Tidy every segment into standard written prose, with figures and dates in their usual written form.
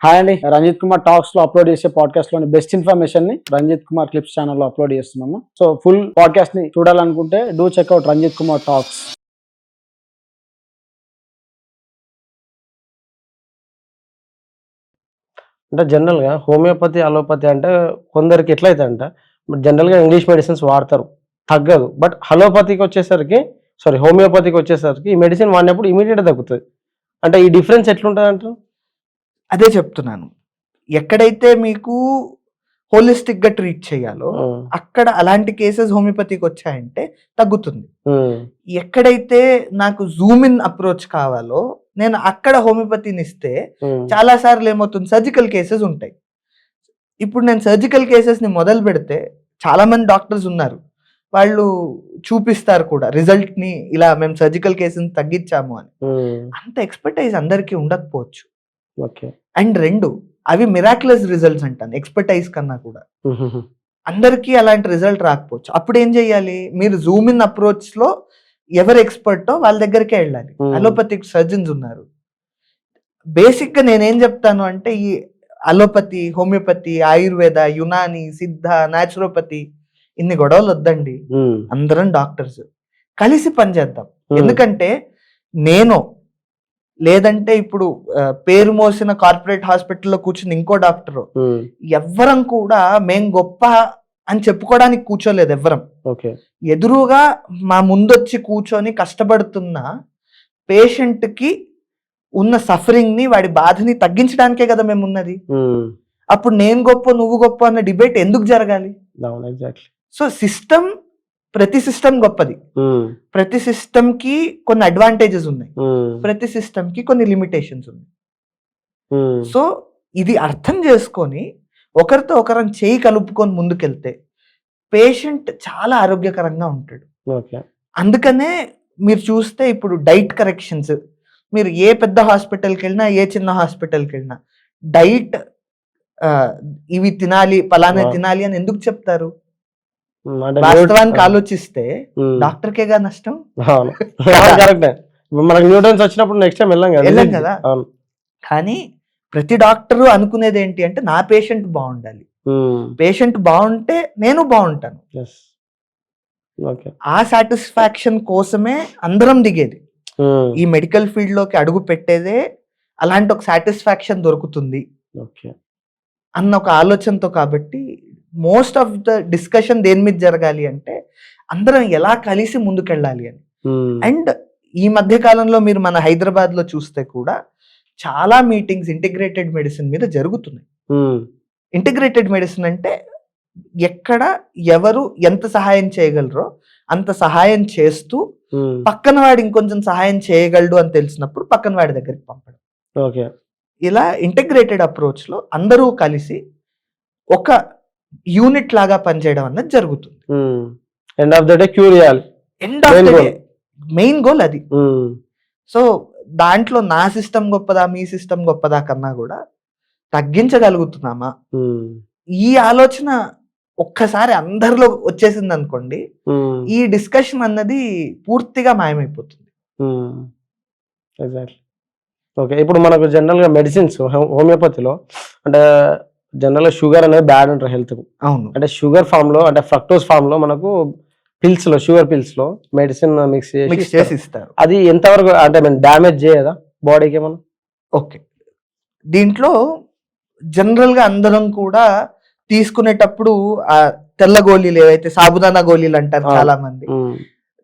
Hi అండి, Ranjith Kumar talks లో upload చేసే పాడ్కాస్ట్ లోని బెస్ట్ ఇన్ఫర్మేషన్ ని రంజిత్ కుమార్ క్లిప్స్ ఛానల్లో అప్లోడ్ చేస్తున్నాము. సో ఫుల్ పాడ్కాస్ట్ ని చూడాలనుకుంటే do check out Ranjith Kumar talks. అంటే జనరల్గా హోమియోపతి అలోపతి అంటే కొందరికి ఎట్లయితే అంటే జనరల్గా ఇంగ్లీష్ మెడిసిన్స్ వాడతారు, తగ్గదు. బట్ హోమియోపతికి వచ్చేసరికి ఈ మెడిసిన్ వాడినప్పుడు ఇమీడియట్గా తగ్గుతుంది. అంటే ఈ డిఫరెన్స్ ఎట్లుంటుంది అంటారు? అదే చెప్తున్నాను. ఎక్కడైతే మీకు హోలిస్టిక్గా ట్రీట్ చేయాలో అక్కడ అలాంటి కేసెస్ హోమియోపతికి వచ్చాయంటే తగ్గుతుంది. ఎక్కడైతే నాకు జూమ్ ఇన్ అప్రోచ్ కావాలో నేను అక్కడ హోమియోపతిని ఇస్తే చాలా సార్లు ఏమవుతుంది, సర్జికల్ కేసెస్ ఉంటాయి. ఇప్పుడు నేను సర్జికల్ కేసెస్ని మొదలు పెడితే చాలా మంది డాక్టర్స్ ఉన్నారు, వాళ్ళు చూపిస్తారు కూడా రిజల్ట్ని, ఇలా మేము సర్జికల్ కేసుని తగ్గించాము అని. అంత ఎక్స్పర్టైజ్ అందరికీ ఉండకపోవచ్చు. అండ్ రెండు, అవి మిరాక్యులస్ రిజల్ట్స్ అంటాను ఎక్స్పర్టైజ్ కన్నా కూడా. అందరికీ అలాంటి రిజల్ట్ రాకపోవచ్చు. అప్పుడు ఏం చెయ్యాలి, మీరు జూమ్ ఇన్ అప్రోచ్ లో ఎవరు ఎక్స్పర్టో వాళ్ళ దగ్గరికే వెళ్ళాలి. అలోపతిక్ సర్జన్స్ ఉన్నారు. బేసిక్ గా నేనేం చెప్తాను అంటే, ఈ అలోపతి, హోమియోపతి, ఆయుర్వేద, యునాని, సిద్ధ, న్యాచురోపతి ఇన్ని గొడవలు వద్దండి. అందరం డాక్టర్స్ కలిసి పనిచేద్దాం. ఎందుకంటే నేను లేదంటే ఇప్పుడు పేరు మోసిన కార్పొరేట్ హాస్పిటల్లో కూర్చుని ఇంకో డాక్టరు, ఎవ్వరం కూడా మేం గొప్ప అని చెప్పుకోవడానికి కూర్చోలేదు. ఎవ్వరం ఎదురుగా మా ముందొచ్చి కూర్చొని కష్టపడుతున్న పేషెంట్ కి ఉన్న సఫరింగ్ ని, వాడి బాధని తగ్గించడానికే కదా మేము ఉన్నది. అప్పుడు నేను గొప్ప నువ్వు గొప్ప అన్న డిబేట్ ఎందుకు జరగాలి? సో సిస్టమ్, ప్రతి సిస్టమ్ గొప్పది. ప్రతి సిస్టమ్ కి కొన్ని అడ్వాంటేజెస్ ఉన్నాయి, ప్రతి సిస్టమ్ కి కొన్ని లిమిటేషన్స్ ఉన్నాయి. సో ఇది అర్థం చేసుకొని ఒకరితో ఒకరం చేయి కలుపుకొని ముందుకెళ్తే పేషెంట్ చాలా ఆరోగ్యకరంగా ఉంటాడు. అందుకనే మీరు చూస్తే ఇప్పుడు డైట్ కరెక్షన్స్, మీరు ఏ పెద్ద హాస్పిటల్కి వెళ్ళినా, ఏ చిన్న హాస్పిటల్కి వెళ్ళినా డైట్ ఇవి తినాలి, పలానా తినాలి అని ఎందుకు చెప్తారు? వాస్తవానికి ఆలోచిస్తే డాక్టర్కేగా నష్టం. మనకి న్యూట్రన్స్ వచ్చినప్పుడు నెక్స్ట్ టైం వెళ్ళాం కదా. కానీ ప్రతి డాక్టరు అనుకునేది ఏంటి అంటే, నా పేషెంట్ బాగుండాలి, పేషెంట్ బాగుంటే నేను బాగుంటాను. ఆ సాటిస్ఫాక్షన్ కోసమే అందరం దిగేది. ఈ మెడికల్ ఫీల్డ్ లోకి అడుగు పెట్టేదే అలాంటి ఒక సాటిస్ఫాక్షన్ దొరుకుతుంది అన్న ఒక ఆలోచనతో. కాబట్టి మోస్ట్ ఆఫ్ ద డిస్కషన్ దేని మీద జరగాలి అంటే, అందరం ఎలా కలిసి ముందుకెళ్ళాలి అని. అండ్ ఈ మధ్య కాలంలో మీరు మన హైదరాబాద్ లో చూస్తే కూడా చాలా మీటింగ్స్ ఇంటిగ్రేటెడ్ మెడిసిన్ మీద జరుగుతున్నాయి. ఇంటిగ్రేటెడ్ మెడిసిన్ అంటే ఎక్కడ ఎవరు ఎంత సహాయం చేయగలరో అంత సహాయం చేస్తూ, పక్కన వాడు ఇంకొంచెం సహాయం చేయగలడు అని తెలిసినప్పుడు పక్కన వాడి దగ్గరికి పంపడం. ఇలా ఇంటిగ్రేటెడ్ అప్రోచ్ లో అందరూ కలిసి ఒక యూనిట్ లాగా పనిచేయడం అన్నది జరుగుతుంది. End of the day cure చేయాలి, end of the day main goal అది. సో దాంట్లో నా సిస్టమ్ గొప్పదా, మీ సిస్టమ్ గొప్పదా కన్నా కూడా తగ్గించగలుగుతున్నామా, ఈ ఆలోచన ఒక్కసారి అందరిలో వచ్చేసింది అనుకోండి, ఈ డిస్కషన్ అన్నది పూర్తిగా మాయమైపోతుంది. ఓకే, ఇప్పుడు మనకు జనరల్ గా మెడిసిన్స్ హోమియోపతిలో అంటే జనరల్ గా షుగర్ అనేది బ్యాడ్ అంటారు హెల్త్ కు. అవును. అంటే షుగర్ ఫామ్ లో, అంటే ఫ్రక్టోస్ ఫామ్ లో మనకు పిల్స్ లో, షుగర్ పిల్స్ లో మెడిసిన్ మిక్స్ చేసి ఇస్తారు. అది ఎంతవరకు అంటే డ్యామేజ్ చేయదా బాడీకి ఏమన్నా? ఓకే, దీంట్లో జనరల్ గా అందరం కూడా తీసుకునేటప్పుడు ఆ తెల్ల గోళీలు, ఏవైతే సాబుదానా గోళీలు అంటారు చాలా మంది,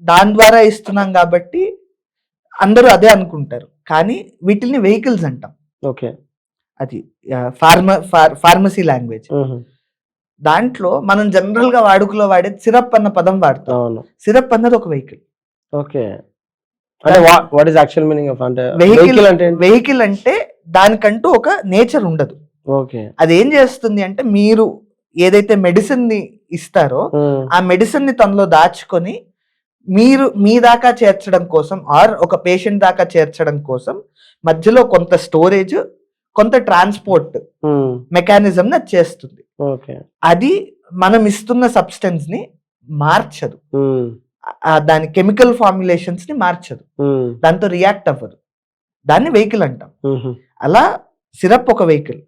దాని ద్వారా ఇస్తున్నాం కాబట్టి అందరూ అదే అనుకుంటారు. కానీ వీటిని వెహికల్స్ అంటాం. ఓకే, అది ఫార్మసీ లాంగ్వేజ్. దాంట్లో మనం జనరల్ గా వాడుకలో వాడే సిరప్ అన్న పదం వాడతాం. సిరప్ అన్నది ఒక వెహికల్. ఓకే, అంటే what is actual meaning of అంటే వెహికల్ అంటే దానికంటూ ఒక నేచర్ ఉండదు. ఓకే, అది ఏం చేస్తుంది అంటే, మీరు ఏదైతే మెడిసిన్ ని ఇస్తారో ఆ మెడిసిన్ ని తనలో దాచుకొని మీరు మీ దాకా చేర్చడం కోసం, ఆర్ ఒక పేషెంట్ దాకా చేర్చడం కోసం మధ్యలో కొంత స్టోరేజ్, కొంత ట్రాన్స్పోర్ట్ మెకానిజం ని చేస్తుంది. అది మనం ఇస్తున్న సబ్స్టెన్స్ ని మార్చదు, దాని కెమికల్ ఫార్ములేషన్స్ ని మార్చదు, దాంతో రియాక్ట్ అవ్వదు. దాన్ని వెహికల్ అంటాం. అలా సిరప్ ఒక వెహికల్,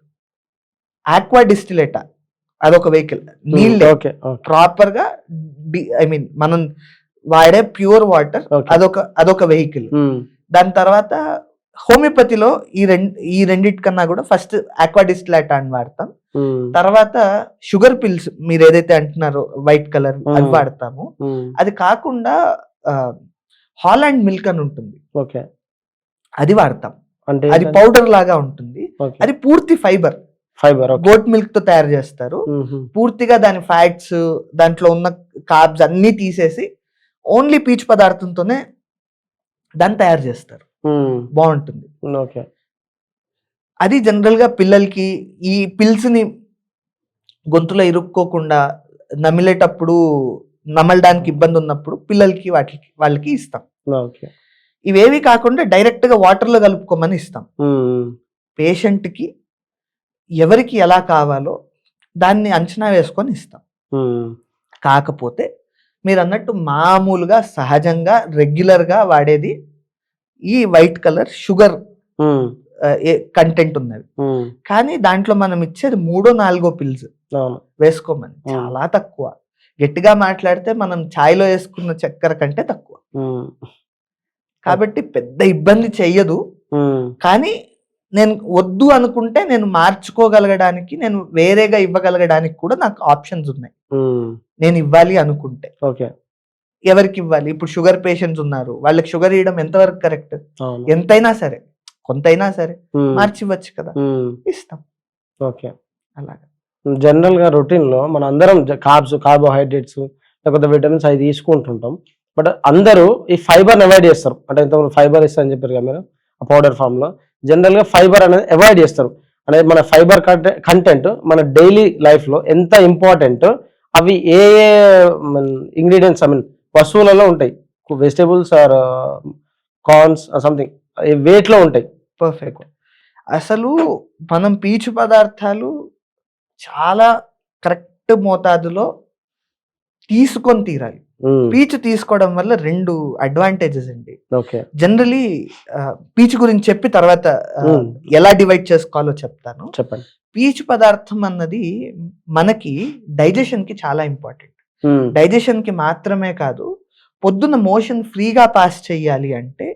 ఆక్వా డిస్టిలేటా అదొక వెహికల్, నీళ్ళే ఓకే ప్రాపర్ గా ఐ మీన్ మనం వాడే ప్యూర్ వాటర్ Okay. అదొక వెహికల్. దాని తర్వాత హోమియోపతిలో ఈ రెండిటికన్నా కూడా ఫస్ట్ ఆక్వా డిస్టిలేటా అని వాడతాం, తర్వాత షుగర్ పిల్స్ మీరు ఏదైతే అంటున్నారో వైట్ కలర్ అది వాడతాము. అది కాకుండా హాలాండ్ మిల్క్ అని ఉంటుంది, ఓకే అది వాడతాం. అంటే అది పౌడర్ లాగా ఉంటుంది, అది పూర్తి ఫైబర్, ఫైబర్ గోట్ మిల్క్ తో తయారు చేస్తారు. పూర్తిగా దాని ఫ్యాట్స్ దాంట్లో ఉన్న కార్బ్స్ అన్ని తీసేసి ఓన్లీ పీచు పదార్థంతోనే దాన్ని తయారు చేస్తారు, బాగుంటుంది. ఓకే అది జనరల్ గా పిల్లలకి ఈ పిల్స్ ని గొంతులో ఇరుక్కోకుండా నమిలేటప్పుడు నమలడానికి ఇబ్బంది ఉన్నప్పుడు పిల్లలకి వాళ్ళకి ఇస్తాం. ఓకే ఇవేవి కాకుండా డైరెక్ట్ గా వాటర్ లో కలుపుకోమని ఇస్తాం. పేషెంట్ కి ఎవరికి ఎలా కావాలో దాన్ని అంచనా వేసుకొని ఇస్తాం. కాకపోతే మీరు అన్నట్టు మామూలుగా సహజంగా రెగ్యులర్ గా వాడేది ఈ వైట్ కలర్ షుగర్ కంటెంట్ ఉన్నవి, కానీ దాంట్లో మనం ఇచ్చేది 3-4 పిల్స్ వేసుకోమని, చాలా తక్కువ. గట్టిగా మాట్లాడితే మనం ఛాయ్లో వేసుకున్న చక్కెర కంటే తక్కువ, కాబట్టి పెద్ద ఇబ్బంది చెయ్యదు. కానీ నేను వద్దు అనుకుంటే నేను మార్చుకోగలగడానికి, నేను వేరేగా ఇవ్వగలగడానికి కూడా నాకు ఆప్షన్స్ ఉన్నాయి. నేను ఇవ్వాలి అనుకుంటే ఎవరికి ఇవ్వాలి, ఇప్పుడు షుగర్ పేషెంట్స్ ఉన్నారు, వాళ్ళకి షుగర్ ఇవ్వడం ఎంతవరకు కరెక్ట్, ఎంతైనా సరే కొంతైనా సరే మార్చి ఇవ్వచ్చు కదా, ఇస్తాం. ఓకే అలాగా జనరల్ గా రొటీన్ లో మన అందరం కార్బోహైడ్రేట్స్ లేకపోతే విటమిన్స్ అవి తీసుకుంటుంటాం, బట్ అందరూ ఈ ఫైబర్ అవాయిడ్ చేస్తారు. అంటే ఇంతకుముందు ఫైబర్ ఇస్తా అని చెప్పారు కదా మీరు, పౌడర్ ఫామ్ లో జనరల్ గా ఫైబర్ అనేది అవాయిడ్ చేస్తారు. అనేది మన ఫైబర్ కంటెంట్ మన డైలీ లైఫ్ లో ఎంత ఇంపార్టెంట్, అవి ఏ ఇంగ్రీడియంట్స్ ఐ మీన్ వస్తువులలో ఉంటాయి, వెజిటేబుల్స్ ఆర్ కార్న్స్ సంథింగ్ వేట్లో ఉంటాయి. పర్ఫెక్ట్. అసలు మనం పీచు పదార్థాలు చాలా కరెక్ట్ మోతాదులో తీసుకొని తీరాలి. పీచు తీసుకోవడం వల్ల 2 అడ్వాంటేజెస్ అండి. జనరలీ పీచు గురించి చెప్పి తర్వాత ఎలా డివైడ్ చేసుకోవాలో చెప్తాను. చెప్పండి. పీచు పదార్థం అన్నది మనకి డైజెషన్ కి చాలా ఇంపార్టెంట్. డైజెషన్ కి మాత్రమే కాదు, పొద్దున్న మోషన్ ఫ్రీగా పాస్ చేయాలి అంటే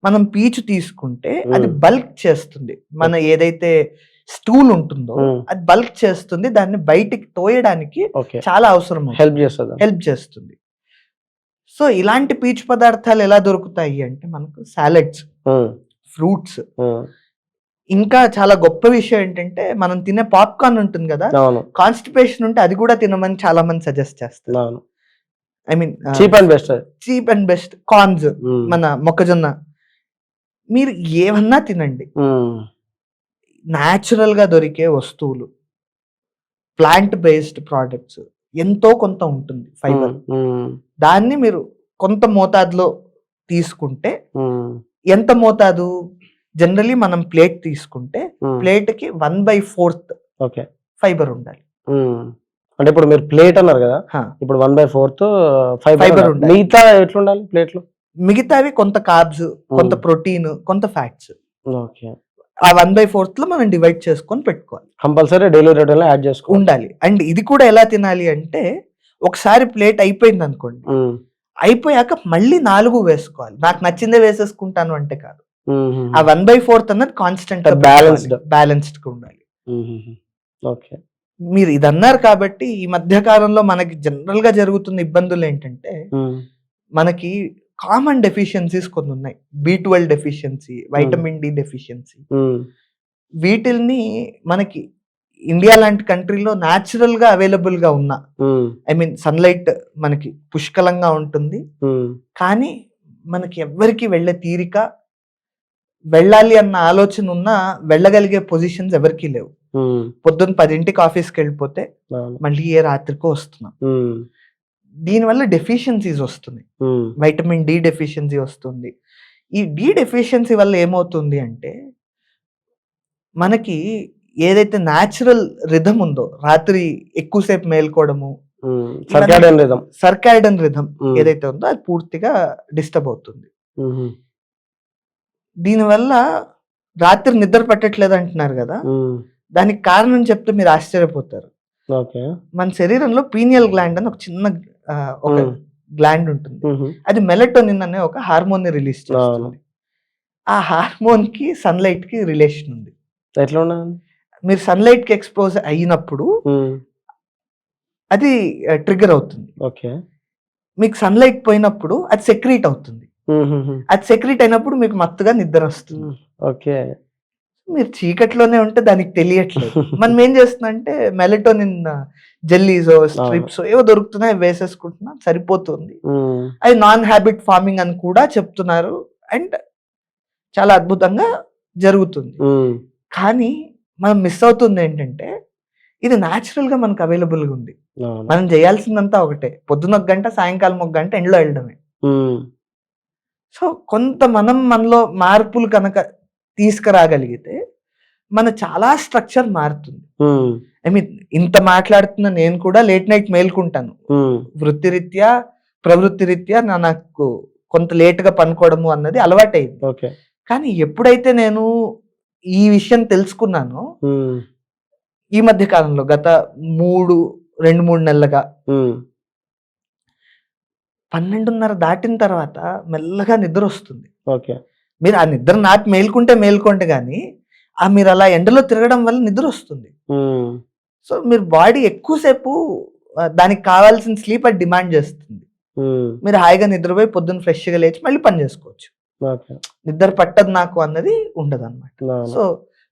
మనం పీచు తీసుకుంటే అది బల్క్ చేస్తుంది. మన ఏదైతే స్టూల్ ఉంటుందో అది బల్క్ చేస్తుంది, దాన్ని బయటికి తోయడానికి చాలా అవసరం, హెల్ప్ చేస్తుంది. సో ఇలాంటి పీచు పదార్థాలు ఎలా దొరుకుతాయి అంటే మనకు సాలెడ్స్, ఫ్రూట్స్. ఇంకా చాలా గొప్ప విషయం ఏంటంటే మనం తినే పాప్కార్న్ ఉంటుంది కదా, కాన్స్టిపేషన్ ఉంటే అది కూడా తినమని చాలా మంది సజెస్ట్ చేస్తారు. I mean cheap and best corns, మన మొక్కజొన్న, మీరు ఏమన్నా తినండి, న్యాచురల్ గా దొరికే వస్తువులు, ప్లాంట్ బేస్డ్ ప్రోడక్ట్స్ ఎంతో కొంత ఉంటుంది ఫైబర్. దాన్ని మీరు కొంత మోతాదులో తీసుకుంటే, ఎంత మోతాదు, జనరలీ మనం ప్లేట్ తీసుకుంటే ప్లేట్ కి 1/4 ఫైబర్ ఉండాలి. అంటే ఇప్పుడు మీరు ప్లేట్ అన్నారు కదా, ఇప్పుడు 1/4 ఫైబర్ ఉండాలి. మిగతా ఎట్లుండాలి ప్లేట్ లో? మిగతావి కొంత కార్బ్స్, కొంత ప్రోటీన్, కొంత ఫ్యాట్స్. ఆ 1/4 లో మనం డివైడ్ చేసుకొని పెట్టుకోవాలి, కంపల్సరీ డైలీ రొటీన్ లో యాడ్ చేసుకోవాలి, ఉండాలి. అండ్ ఇది కూడా ఎలా తినాలి అంటే, ఒకసారి ప్లేట్ అయిపోయింది అనుకోండి, అయిపోయాక మళ్ళీ 4 వేసుకోవాలి. నాకు నచ్చిందే వేసేసుకుంటాను అంటే కాదు, ఆ 1/4 అన్నది కాన్స్టెంట్ బ్యాలెన్స్డ్ గా ఉండాలి. ఓకే, మీరు ఇది అన్నారు కాబట్టి ఈ మధ్య కాలంలో మనకి జనరల్ గా జరుగుతున్న ఇబ్బందులు ఏంటంటే, మనకి కామన్ డెఫిషియన్సీస్ కొన్ని ఉన్నాయి. B12 deficiency, vitamin D deficiency. వీటిల్ని మనకి ఇండియా లాంటి కంట్రీలో న్యాచురల్ గా అవైలబుల్ గా ఉన్న, ఐ మీన్ సన్లైట్ మనకి పుష్కలంగా ఉంటుంది, కానీ మనకి ఎవ్వరికి వెళ్ళే తీరిక, వెళ్ళాలి అన్న ఆలోచన ఉన్నా వెళ్ళగలిగే పొజిషన్స్ ఎవరికి లేవు. పొద్దున్న 10ంటికి ఆఫీస్కి వెళ్ళిపోతే మళ్ళీ ఏ రాత్రికో వస్తున్నాం. దీనివల్ల డెఫిషియన్సీస్ వస్తున్నాయి, వైటమిన్ డి డెఫిషియన్సీ వస్తుంది. ఈ డి డెఫిషియన్సీ వల్ల ఏమవుతుంది అంటే, మనకి ఏదైతే న్యాచురల్ రిథమ్ ఉందో, రాత్రి ఎక్కువసేపు మేల్కోవడము, సర్కాడియన్ రిథమ్ ఏదైతే ఉందో అది పూర్తిగా డిస్టర్బ్ అవుతుంది. దీనివల్ల రాత్రి నిద్ర పట్టట్లేదు అంటున్నారు కదా, దానికి కారణం చెప్తే మీరు ఆశ్చర్యపోతారు. ఓకే. మన శరీరంలో పీనియల్ గ్లాండ్ అని ఒక చిన్న ఒక గ్లాండ్ ఉంటుంది. అది మెలటోనిన్ అనే ఒక హార్మోన్ ని రిలీజ్ చేస్తుంది. ఆ హార్మోన్ కి సన్లైట్ కి రిలేషన్ ఉంది. ఎట్లా ఉన్నది? మీరు సన్లైట్ కి ఎక్స్పోజ్ అయినప్పుడు అది ట్రిగర్ అవుతుంది. ఓకే. మీకు సన్లైట్ పోయినప్పుడు అది సెక్రీట్ అవుతుంది. అది సెక్రీట్ అయినప్పుడు మీకు మత్తుగా నిద్ర వస్తుంది. ఓకే. మీరు చీకట్లోనే ఉంటే దానికి తెలియట్లేదు. మనం ఏం చేస్తుందంటే మెలటోనిన్ జెల్లీసో స్ట్రిప్స్ ఏవో దొరుకుతున్నాయి, వేసేసుకుంటున్నా, సరిపోతుంది. అది నాన్ హ్యాబిట్ ఫార్మింగ్ అని కూడా చెప్తున్నారు అండ్ చాలా అద్భుతంగా జరుగుతుంది. కానీ మనం మిస్ అవుతుంది ఏంటంటే ఇది న్యాచురల్ గా మనకు అవైలబుల్ గా ఉంది. మనం చేయాల్సిందంతా ఒకటే, పొద్దున 1 గంట, సాయంకాలం 1 గంట ఎండలో వెళ్ళడమే. సో కొంత మనలో మార్పులు కనుక తీసుకురాగలిగితే మన చాలా స్ట్రక్చర్ మారుతుంది. ఐ మీన్ ఇంత మాట్లాడుతున్న నేను కూడా లేట్ నైట్ మేల్కుంటాను. వృత్తిరీత్యా ప్రవృత్తి రీత్యా నాకు కొంత లేట్ గా పనుకోవడము అన్నది అలవాటైంది. కానీ ఎప్పుడైతే నేను ఈ విషయం తెలుసుకున్నానో ఈ మధ్య కాలంలో గత 2-3 నెలలుగా 12:30 దాటిన తర్వాత మెల్లగా నిద్ర వస్తుంది. మీరు ఆ నిద్ర నాపి మేల్కుంటే గానీ మీరు అలా ఎండలో తిరగడం వల్ల నిద్ర వస్తుంది. సో మీరు బాడీ ఎక్కువసేపు దానికి కావాల్సిన స్లీప్ అది డిమాండ్ చేస్తుంది. మీరు హాయిగా నిద్రపోయి పొద్దున్న ఫ్రెష్ గా లేచి మళ్ళీ పని చేసుకోవచ్చు. నిద్ర పట్టదు నాకు అన్నది ఉండదు అనమాట. సో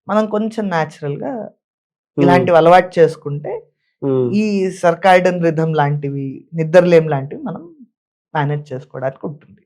మనం కొంచెం న్యాచురల్ గా ఇలాంటివి అలవాటు చేసుకుంటే ఈ సర్కాయిడన్ రిథమ్ లాంటివి, నిద్రలేం లాంటివి మనం మేనేజ్ చేసుకోవడానికి ఉంటుంది.